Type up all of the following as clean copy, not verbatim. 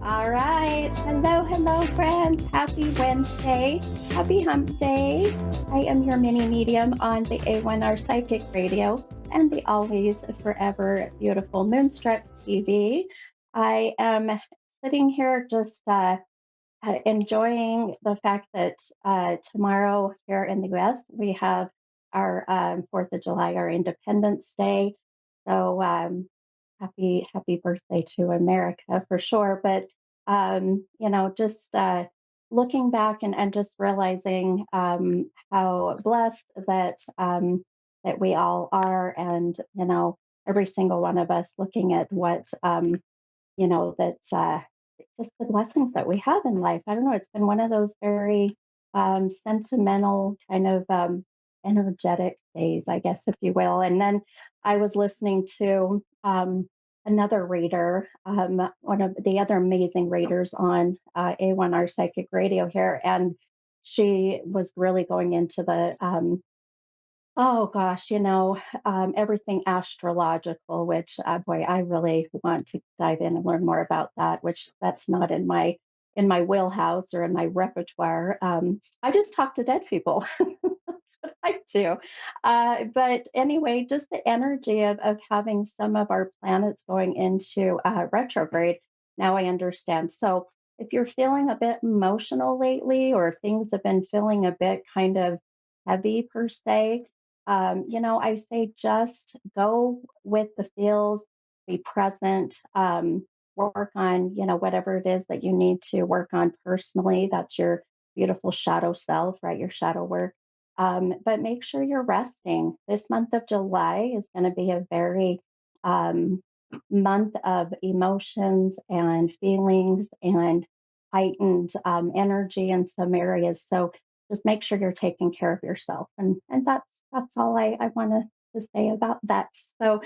All right. Hello, friends. Happy Wednesday. Happy Hump Day. I am your mini medium on the A1R Psychic Radio and the always forever beautiful Moonstruck TV. I am sitting here just enjoying the fact that tomorrow here in the US we have our 4th of July, our Independence Day. So happy birthday to America for sure. But just looking back and just realizing how blessed that we all are, and every single one of us looking at what that's just the blessings that we have in life. I don't know. It's been one of those very sentimental kind of energetic days, I guess, if you will. And then I was listening to another reader, one of the other amazing readers on A1R Psychic Radio here, and she was really going into the oh gosh, everything astrological, which boy, I really want to dive in and learn more about that, which that's not in my wheelhouse or in my repertoire. I just talk to dead people. That's what I do. But anyway, just the energy of having some of our planets going into retrograde. Now I understand. So if you're feeling a bit emotional lately, or things have been feeling a bit kind of heavy per se, I say just go with the feels, be present, work on, whatever it is that you need to work on personally. That's your beautiful shadow self, right? Your shadow work. But make sure you're resting. This month of July is going to be a very um, month of emotions and feelings and heightened energy in some areas. So just make sure you're taking care of yourself, and that's all I wanted to say about that. So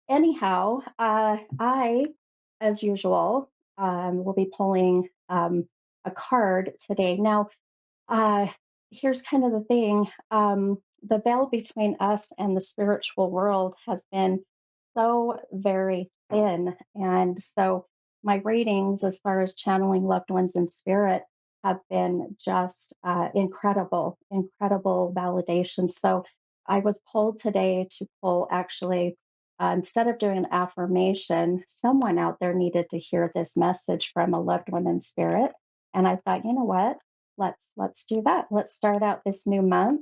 anyhow, I, as usual, will be pulling a card today. Now, uh, here's kind of the thing. The veil between us and the spiritual world has been so very thin. And so my readings, as far as channeling loved ones in spirit, have been just incredible validation. So I was pulled today to pull actually. Instead of doing an affirmation, someone out there needed to hear this message from a loved one in spirit. And I thought, you know what? Let's do that. Let's start out this new month,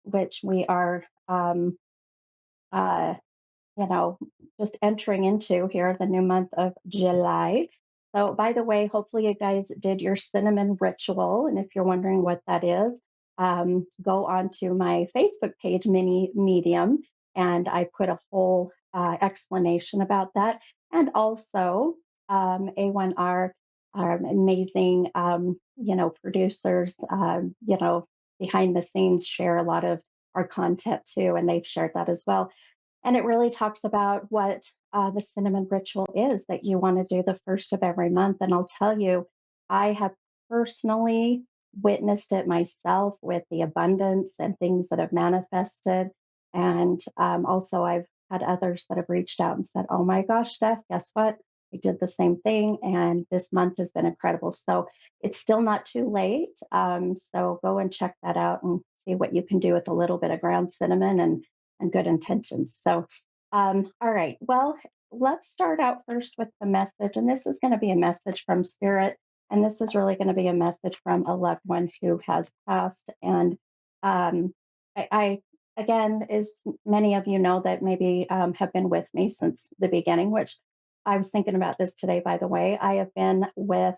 which we are, uh, you know, just entering into here, the new month of July. So, by the way, hopefully you guys did your cinnamon ritual, and if you're wondering what that is, go on to my Facebook page, Mini Medium, and I put a whole explanation about that, and also A1R are amazing, producers, behind the scenes share a lot of our content too, and they've shared that as well. And it really talks about what the cinnamon ritual is that you want to do the first of every month. And I'll tell you, I have personally witnessed it myself with the abundance and things that have manifested. And also, I've had others that have reached out and said, "Oh my gosh, Steph, guess what? I did the same thing, and this month has been incredible." So it's still not too late. So go and check that out and see what you can do with a little bit of ground cinnamon and good intentions. So, all right. Well, let's start out first with the message. And this is going to be a message from Spirit. And this is really going to be a message from a loved one who has passed. And um, I, again, as many of you know that maybe have been with me since the beginning, which I was thinking about this today, by the way. I have been with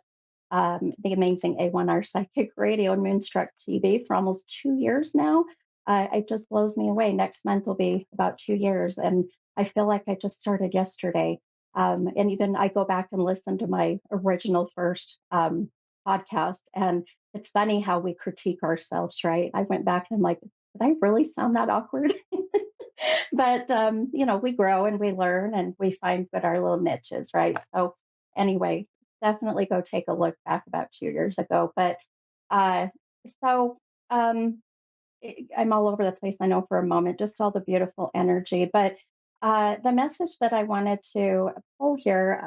the amazing A1R Psychic Radio and Moonstruck TV for almost 2 years now. It just blows me away. Next month will be about 2 years, and I feel like I just started yesterday. And even I go back and listen to my original first podcast, and it's funny how we critique ourselves, right? I went back and I'm like, did I really sound that awkward? But we grow and we learn and we find what our little niches, right? So anyway, definitely go take a look back about 2 years ago. But uh, so um, I'm all over the place, I know, for a moment, just all the beautiful energy. But the message that I wanted to pull here,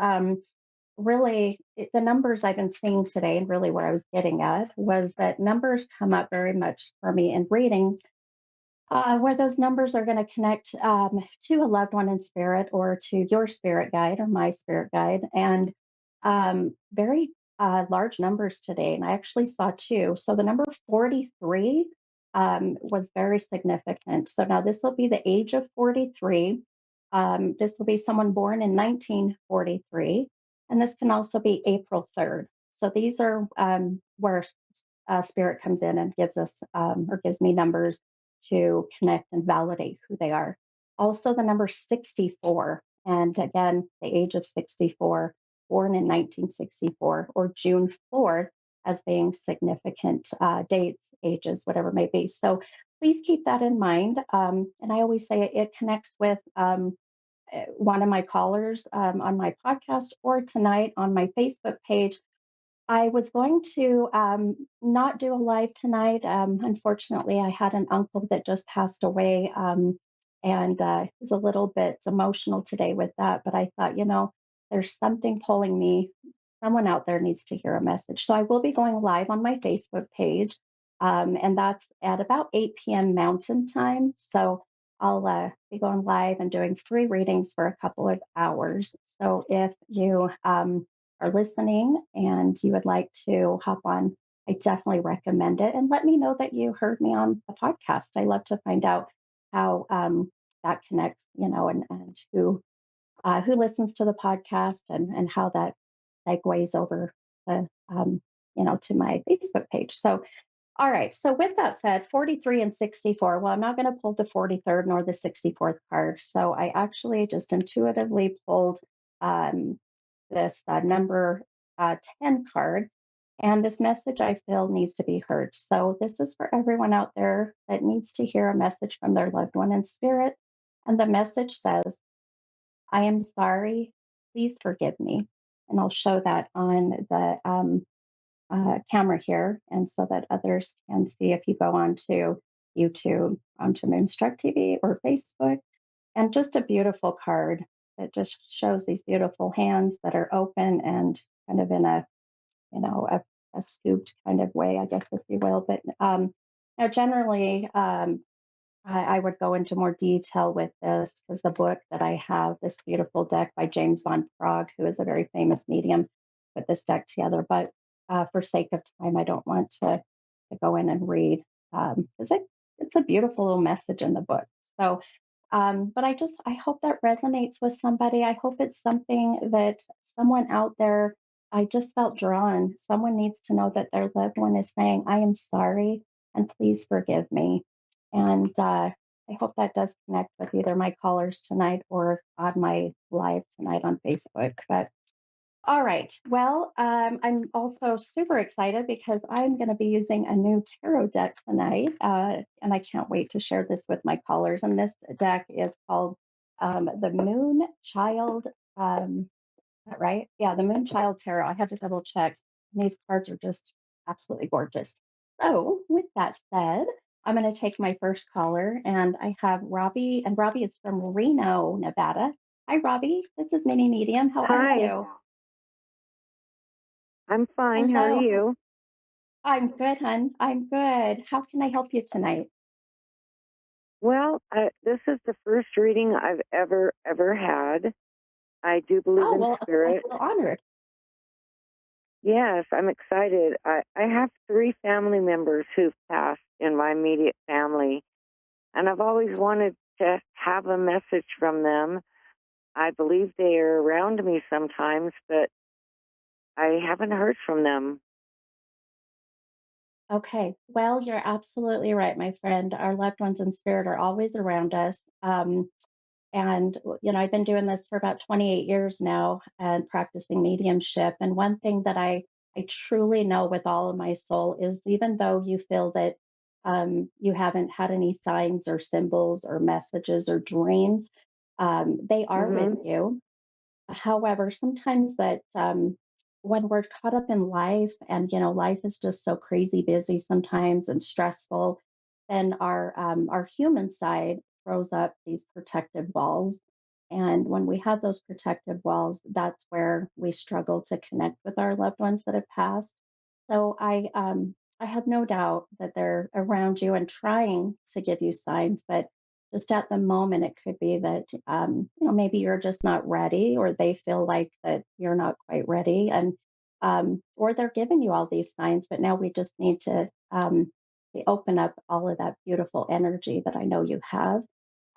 really, the numbers I've been seeing today, and really where I was getting at, was that numbers come up very much for me in readings, where those numbers are going to connect to a loved one in spirit or to your spirit guide or my spirit guide. And very large numbers today. And I actually saw two. So the number 43 was very significant. So now this will be the age of 43. This will be someone born in 1943. And this can also be April 3rd. So these are where spirit comes in and gives us or gives me numbers to connect and validate who they are. Also, the number 64, and again, the age of 64, born in 1964, or June 4th, as being significant dates, ages, whatever it may be. So please keep that in mind. And I always say it connects with one of my callers on my podcast or tonight on my Facebook page. I was going to not do a live tonight. Unfortunately, I had an uncle that just passed away, and was a little bit emotional today with that. But I thought, there's something pulling me. Someone out there needs to hear a message. So I will be going live on my Facebook page, and that's at about 8 p.m. Mountain Time. So I'll be going live and doing free readings for a couple of hours. So if you are listening and you would like to hop on, I definitely recommend it. And let me know that you heard me on the podcast. I love to find out how that connects, and who listens to the podcast and how that segues over the, to my Facebook page. So all right. So with that said, 43 and 64. Well, I'm not going to pull the 43rd nor the 64th card. So I actually just intuitively pulled um, this number 10 card. And this message I feel needs to be heard. So this is for everyone out there that needs to hear a message from their loved one in spirit. And the message says, I am sorry. Please forgive me. And I'll show that on the camera here, and so that others can see if you go onto YouTube, onto Moonstruck TV or Facebook. And just a beautiful card that just shows these beautiful hands that are open and kind of in a, a scooped kind of way, I guess, if you will. But now, generally, I would go into more detail with this because the book that I have, this beautiful deck by James Von Prague, who is a very famous medium, put this deck together. But for sake of time, I don't want to go in and read because it's a beautiful little message in the book. So, but I hope that resonates with somebody. I hope it's something that someone out there, I just felt drawn. Someone needs to know that their loved one is saying, I am sorry and please forgive me. And I hope that does connect with either my callers tonight or on my live tonight on Facebook. But all right. Well, I'm also super excited because I'm going to be using a new tarot deck tonight. And I can't wait to share this with my callers. And this deck is called the Moon Child. That right? Yeah, the Moon Child Tarot. I had to double check. And these cards are just absolutely gorgeous. So, with that said, I'm going to take my first caller, and I have Robbie, and Robbie is from Reno, Nevada. Hi, Robbie. This is Mini Medium. How are Hi, you? I'm fine. How are Hello. you? I'm good, hon. I'm good. How can I help you tonight? Well, this is the first reading I've ever had. I do believe Oh, in well, I spirit. feel honored. Yes, I'm excited. I have three family members who've passed in my immediate family, and I've always wanted to have a message from them. I believe they are around me sometimes, but I haven't heard from them. Okay. Well, you're absolutely right, my friend. Our loved ones in spirit are always around us. And, I've been doing this for about 28 years now and practicing mediumship. And one thing that I truly know with all of my soul is even though you feel that you haven't had any signs or symbols or messages or dreams, they are with Mm-hmm. you. However, sometimes that when we're caught up in life and, life is just so crazy busy sometimes and stressful, then our human side throws up these protective walls. And when we have those protective walls, that's where we struggle to connect with our loved ones that have passed. So I have no doubt that they're around you and trying to give you signs, but just at the moment, it could be that maybe you're just not ready, or they feel like that you're not quite ready, and or they're giving you all these signs, but now we just need to open up all of that beautiful energy that I know you have.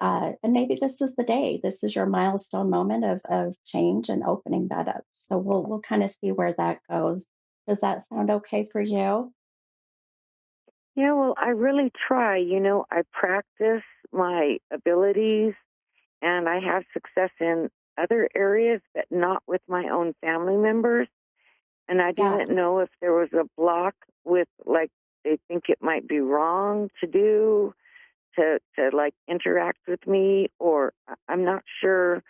And maybe this is the day. This is your milestone moment of change and opening that up. So we'll kind of see where that goes. Does that sound okay for you? Yeah, well, I really try. I practice my abilities and I have success in other areas, but not with my own family members. And I Yeah. didn't know if there was a block with, like, they think it might be wrong to do to like interact with me, or I'm not sure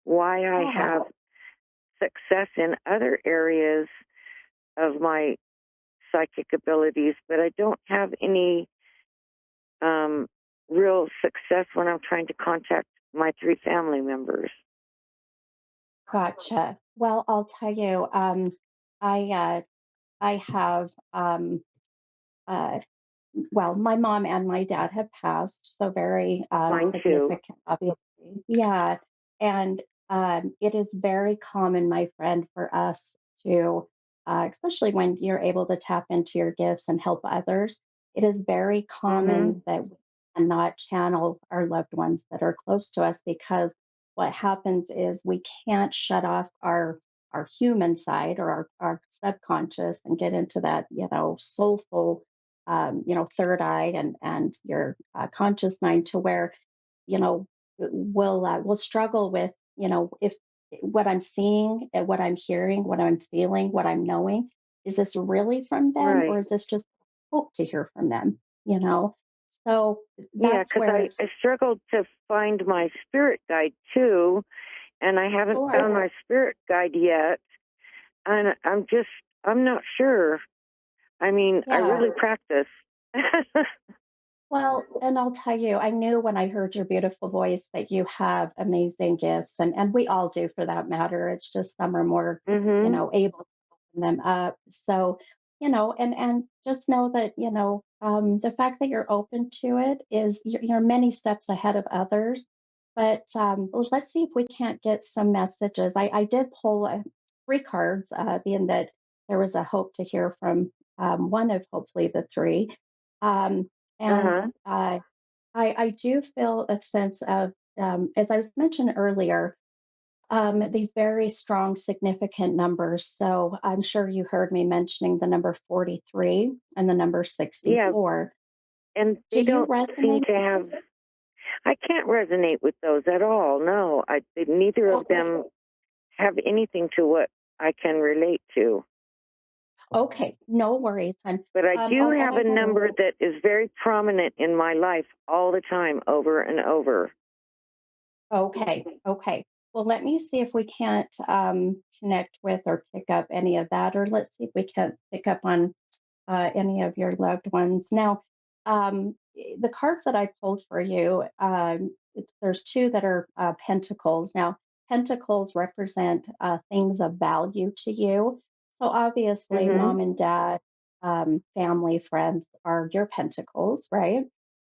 why I Yeah. have success in other areas of my psychic abilities, but I don't have any um, real success when I'm trying to contact my three family members. Gotcha. Well, I'll tell you, I have uh, well, my mom and my dad have passed, so very Mine too. significant, obviously. Yeah. And it is very common, my friend, for us to, especially when you're able to tap into your gifts and help others, it is very Mhm. common that we cannot channel our loved ones that are close to us, because what happens is we can't shut off our human side, or our subconscious, and get into that, soulful, third eye, and your conscious mind, to where, we'll struggle with, if what I'm seeing and what I'm hearing, what I'm feeling, what I'm knowing, is this really from them, or Right. is this just hope to hear from them? You know, so Yeah, that's because where I, it's I struggled to find my spirit guide too, and I haven't for. found my spirit guide yet. And I'm not sure. I mean, I Yeah. really practice. Well, and I'll tell you, I knew when I heard your beautiful voice that you have amazing gifts, and we all do, for that matter. It's just some are more, Mhm. able to open them up. So, and just know that, the fact that you're open to it is you're many steps ahead of others. But well, let's see if we can't get some messages. I did pull three cards, being that there was a hope to hear from one of hopefully the three. Um, and Uh-huh. I do feel a sense of, as I was mentioned earlier, these very strong, significant numbers. So I'm sure you heard me mentioning the number 43 and the number Yeah, 64. and Do they you don't seem resonate to with have. those? I can't resonate with those at all. No, neither of Okay. them have anything to what I can relate to. Okay. No worries, hon. But I do I'll have tell a you. number that is very prominent in my life all the time, over and over. Okay. Okay. Well, let me see if we can't connect with or pick up any of that, or let's see if we can pick up on any of your loved ones. Now, the cards that I pulled for you, there's two that are pentacles. Now, pentacles represent things of value to you. So obviously, Mhm. mom and dad, family, friends are your pentacles, right?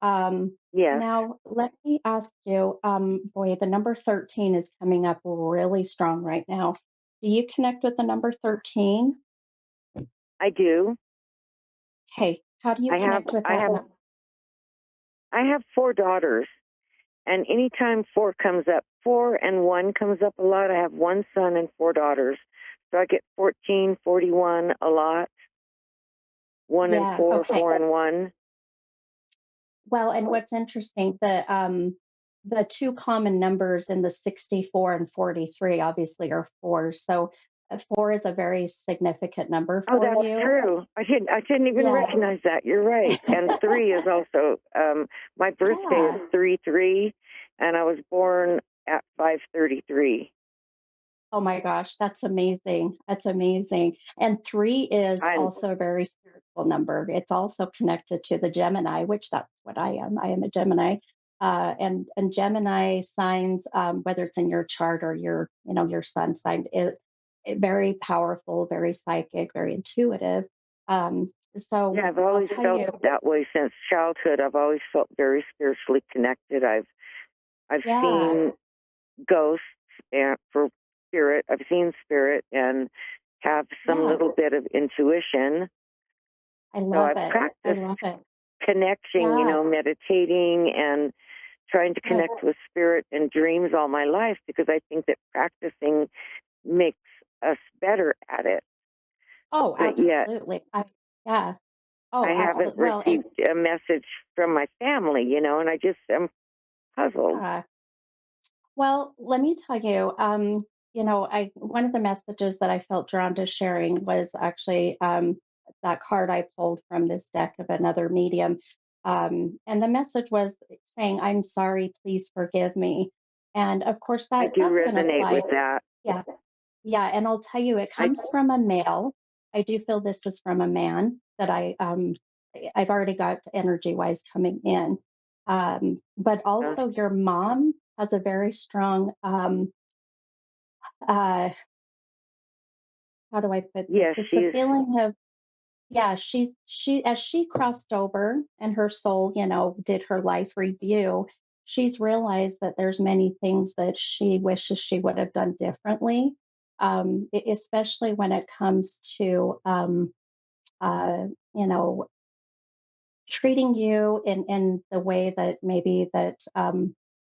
Yes, Now, let me ask you, boy, the number 13 is coming up really strong right now. Do you connect with the number 13? I do. Hey, how do you I have connect with I that have number? I have four daughters, and anytime four comes up, four and one comes up a lot. I have one son and four daughters. So I get 14, 41 a lot. One and Yeah, four, okay. four and one. Well, and what's interesting, the two common numbers in the 64 and 43 obviously are fours. So four is a very significant number Oh, for that's you. true. I didn't even Yeah. recognize that. You're right. And three is also my birthday is Yeah. 3/3, and I was born at 5:33. Oh my gosh, that's amazing. That's amazing. And three is And also a very spiritual number. It's also connected to the Gemini, which that's what I am. I am a Gemini. and Gemini signs, whether it's in your chart or your sun sign, it very powerful, very psychic, very intuitive. Yeah, So I've I'll always tell felt you, that way since childhood. I've always felt very spiritually connected. I've yeah, seen ghosts and for spirit. I've seen spirit and have some yeah, little bit of intuition. I So love I've it. I practiced love it. connecting, Yeah, meditating and trying to good. connect with spirit and dreams all my life because I think that practicing makes us better at it. Oh, But yet, absolutely. Yeah. I Oh, haven't absolutely. Well, and received a message from my family, and I just am puzzled. yeah. Well, let me tell you, I one of the messages that I felt drawn to sharing was actually that card I pulled from this deck of another medium. And the message was saying, "I'm sorry, please forgive me." And of course, I do that's going to resonate apply. with that. Yeah, yeah. And I'll tell you, it I comes from a male. I do feel this is from a man that I've already got energy wise coming in. But uh, also, your mom has a very strong, uh, how do I put yes, this? It's a she's feeling of, yeah, as she crossed over and her soul, did her life review, she's realized that there's many things that she wishes she would have done differently, especially when it comes to, uh, you know, treating you in the way that maybe that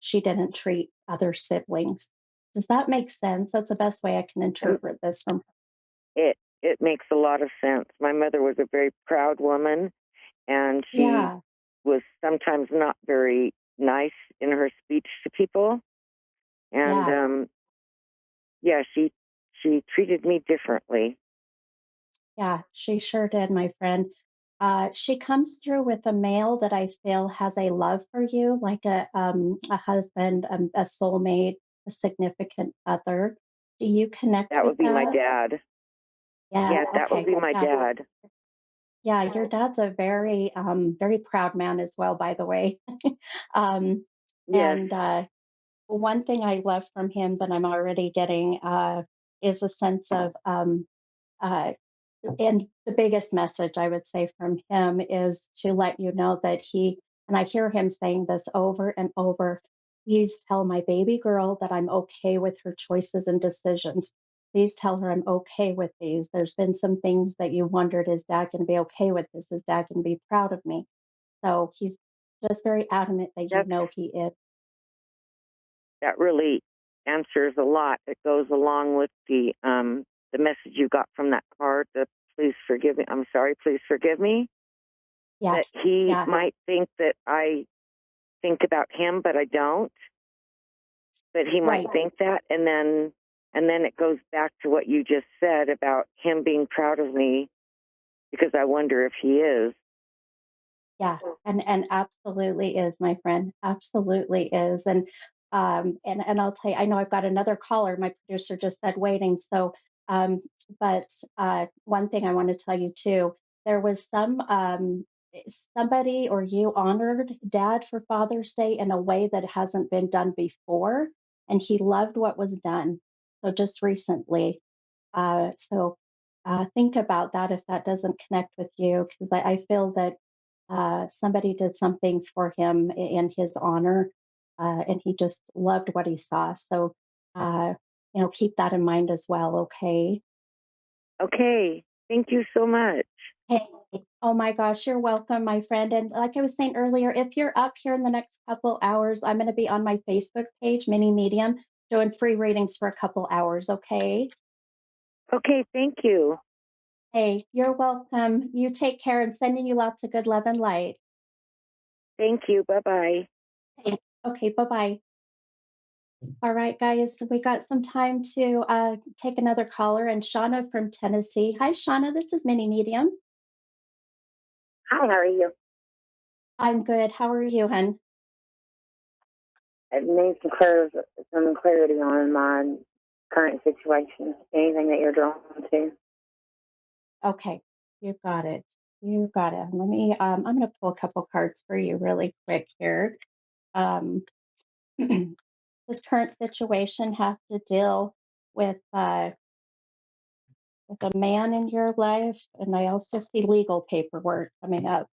she didn't treat other siblings. Does that make sense? That's the best way I can um, interpret this from. it makes a lot of sense. My mother was a very proud woman, and she Yeah, was sometimes not very nice in her speech to people. And yeah, yeah, she treated me differently. yeah, she sure did, my friend. She comes through with a male that I feel has a love for you, like a husband, a soulmate, a significant other. Do you connect That with would be my that? dad. Yeah, Yeah, that would okay. be my Yeah. dad. Yeah, your dad's a very, very proud man as well, by the way. um, Yes, and one thing I love from him that I'm already getting is a sense of, uh, and the biggest message I would say from him is to let you know that and I hear him saying this over and over, please tell my baby girl that I'm okay with her choices and decisions. Please tell her I'm okay with these. There's been some things that you wondered, is dad going to be okay with this? Is dad going to be proud of me? So he's just very adamant that that's he is. that really answers a lot. It goes along with the message you got from that card. The please forgive me. I'm sorry. Please forgive me. That Yes. he Yeah. might think that I think about him, but I don't. But he might Right. think that, and then it goes back to what you just said about him being proud of me because I wonder if he is. Yeah, and absolutely is, my friend. Absolutely is. And I'll tell you, I know I've got another caller. My producer just said waiting. So um, but one thing I want to tell you too, there was somebody or you honored dad for Father's Day in a way that hasn't been done before, and he loved what was done. So just recently. So think about that if that doesn't connect with you, because I feel that somebody did something for him in his honor, and he just loved what he saw. So, uh, keep that in mind as well. Okay. Okay. Thank you so much. Hey, oh my gosh, you're welcome, my friend. And like I was saying earlier, if you're up here in the next couple hours, I'm going to be on my Facebook page, Mini Medium, doing free readings for a couple hours. Okay. Okay. Thank you. Hey, you're welcome. You take care and sending you lots of good love and light. Thank you. Bye bye. Hey, okay, bye bye. All right, guys, we got some time to take another caller. And Shauna from Tennessee. Hi, Shauna. This is Mini Medium. Hi, how are you? I'm good. How are you, hun? I've made some clarity on my current situation. Anything that you're drawn to. Okay, you got it. You got it. Let me. I'm going to pull a couple cards for you really quick here. um, this current situation have to deal with a man in your life, and I also see legal paperwork coming up.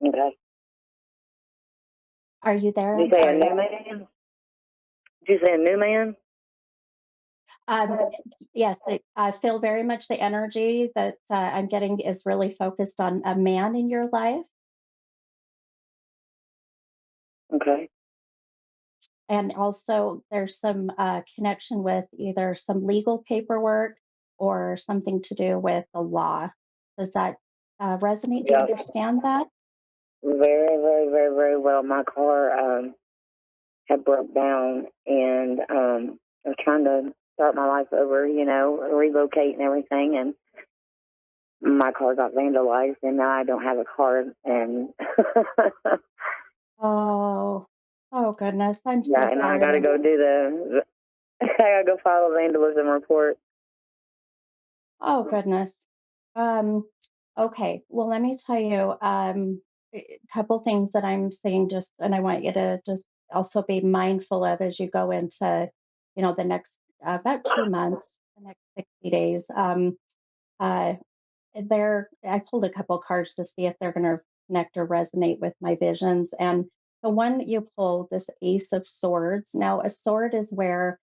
Okay. Are you there? Did you I'm say a sorry. new man? Did you say a new man? Um, yes, I feel very much the energy that I'm getting is really focused on a man in your life. Okay. And also, there's some connection with either some legal paperwork or something to do with the law. Does that resonate? Do you Yeah. understand that? Very, very, very, very well. My car had broke down, and I was trying to start my life over, relocate and everything, and my car got vandalized, and now I don't have a car, and Oh, oh goodness, I'm so yeah, and I got to sorry. go do the, I got to go file a vandalism report. Oh goodness. Um, okay, well, let me tell you a couple things that I'm saying just, and I want you to just also be mindful of as you go into, the next about 2 months, the next 60 days. Uh, I pulled a couple cards to see if they're going to connect or resonate with my visions. And the one you pulled, this Ace of Swords. Now, a sword is where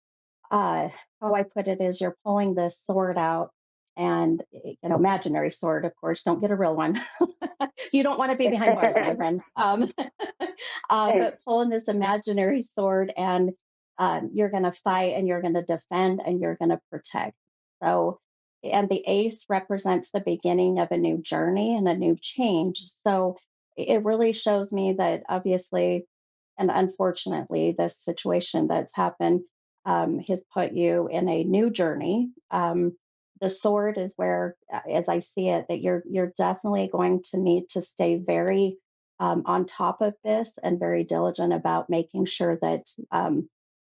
how I put it is you're pulling this sword out and imaginary sword, of course, don't get a real one. You don't want to be behind bars, my friend. But pulling this imaginary sword and you're going to fight and you're going to defend and you're going to protect. So, and the ace represents the beginning of a new journey and a new change. So it really shows me that obviously and unfortunately, this situation that's happened has put you in a new journey. The sword is where, as I see it, that you're definitely going to need to stay very on top of this and very diligent about making sure that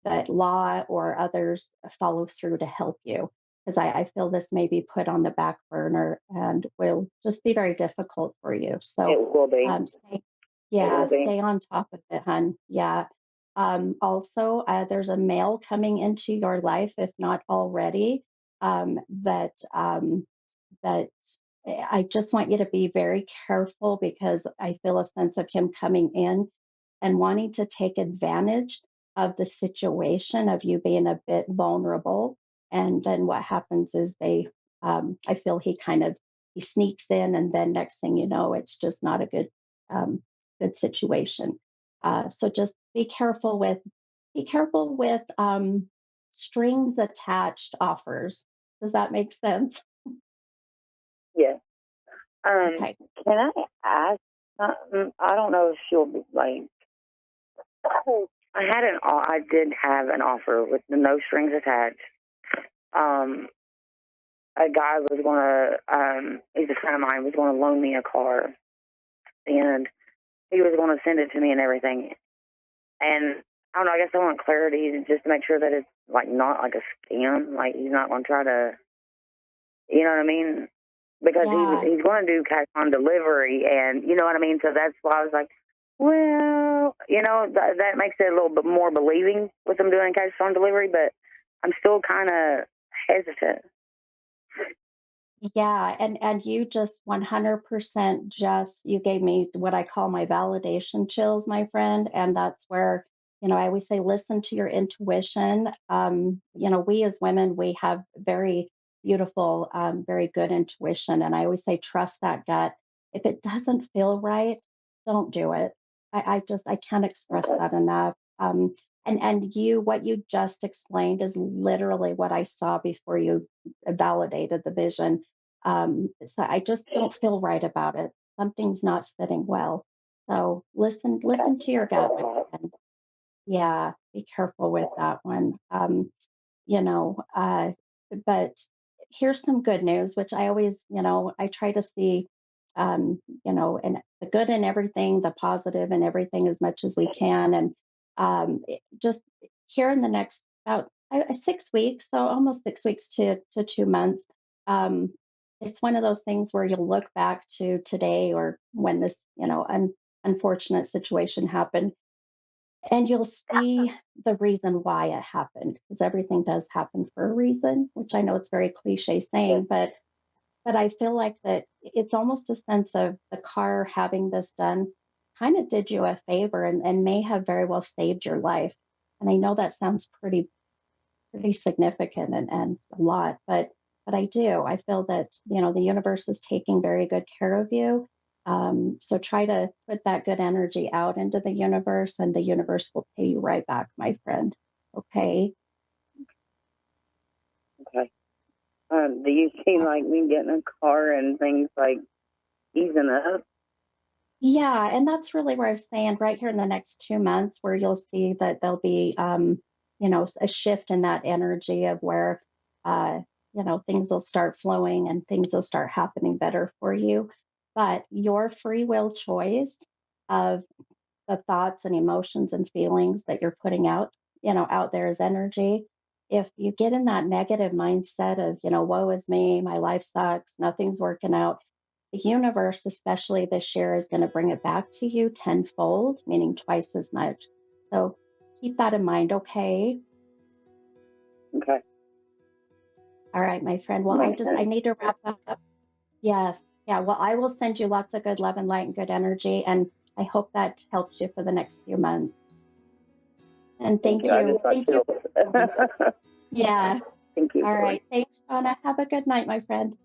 that law or others follow through to help you. Because I feel this may be put on the back burner and will just be very difficult for you. So, It will be. stay, It yeah, will be. stay on top of it, hun. Yeah. Also, there's a male coming into your life, if not already, that I just want you to be very careful because I feel a sense of him coming in and wanting to take advantage of the situation of you being a bit vulnerable. And then what happens is I feel he sneaks in, and then next thing you know, it's just not a good situation. So just be careful with strings attached offers. Does that make sense? Yes. Um, Okay. can I ask something? I don't know if she'll be like. I did have an offer with no strings attached. Um, a guy was gonna, he's a friend of mine, was gonna loan me a car, and he was gonna send it to me and everything. And I don't know. I guess I want clarity just to make sure that it's like not like a scam. Like he's not gonna try to, you know what I mean? Because Yeah. he's going to do cash on delivery, and you know what I mean. So that's why I was like, well, that makes it a little bit more believing with them doing cash on delivery, but I'm still kind of hesitant. Yeah, and you just 100% just you gave me what I call my validation chills, my friend, and that's where, I always say listen to your intuition. We as women, we have very beautiful, very good intuition, and I always say trust that gut. If it doesn't feel right, don't do it. I can't express Okay. that enough. And what you just explained is literally what I saw before you validated the vision. So I just don't feel right about it. Something's not sitting well. So listen to your gut, my friend. Yeah, be careful with that one. You know, uh, but here's some good news, which I always, I try to see, and the good in everything, the positive in everything as much as we can. And just here in the next about 6 weeks, so almost 6 weeks to 2 months, um, it's one of those things where you'll look back to today or when this, unfortunate situation happened, and you'll see the reason why it happened, because everything does happen for a reason, which I know it's very cliche saying, but I feel like that it's almost a sense of the car having this done kind of did you a favor and may have very well saved your life. And I know that sounds pretty significant and a lot, but I do. I feel that the universe is taking very good care of you. So try to put that good energy out into the universe, and the universe will pay you right back, my friend. Okay. Okay. Do you see like me getting a car and things like easing up? Yeah, and that's really where I was saying right here in the next 2 months, where you'll see that there'll be, a shift in that energy of where, things will start flowing and things will start happening better for you. But your free will choice of the thoughts and emotions and feelings that you're putting out, out there as energy. If you get in that negative mindset of, woe is me, my life sucks, nothing's working out, the universe, especially this year, is going to bring it back to you tenfold, meaning twice as much. So keep that in mind, okay? Okay. All right, my friend. Well, Makes I sense. need to wrap up. Yes. Yeah. Well, I will send you lots of good love and light and good energy. And I hope that helps you for the next few months. And Thank thank you. I you. just got Thank you. chills. Yeah. Thank you, All Lord. right. Thanks, Shauna. Have a good night, my friend.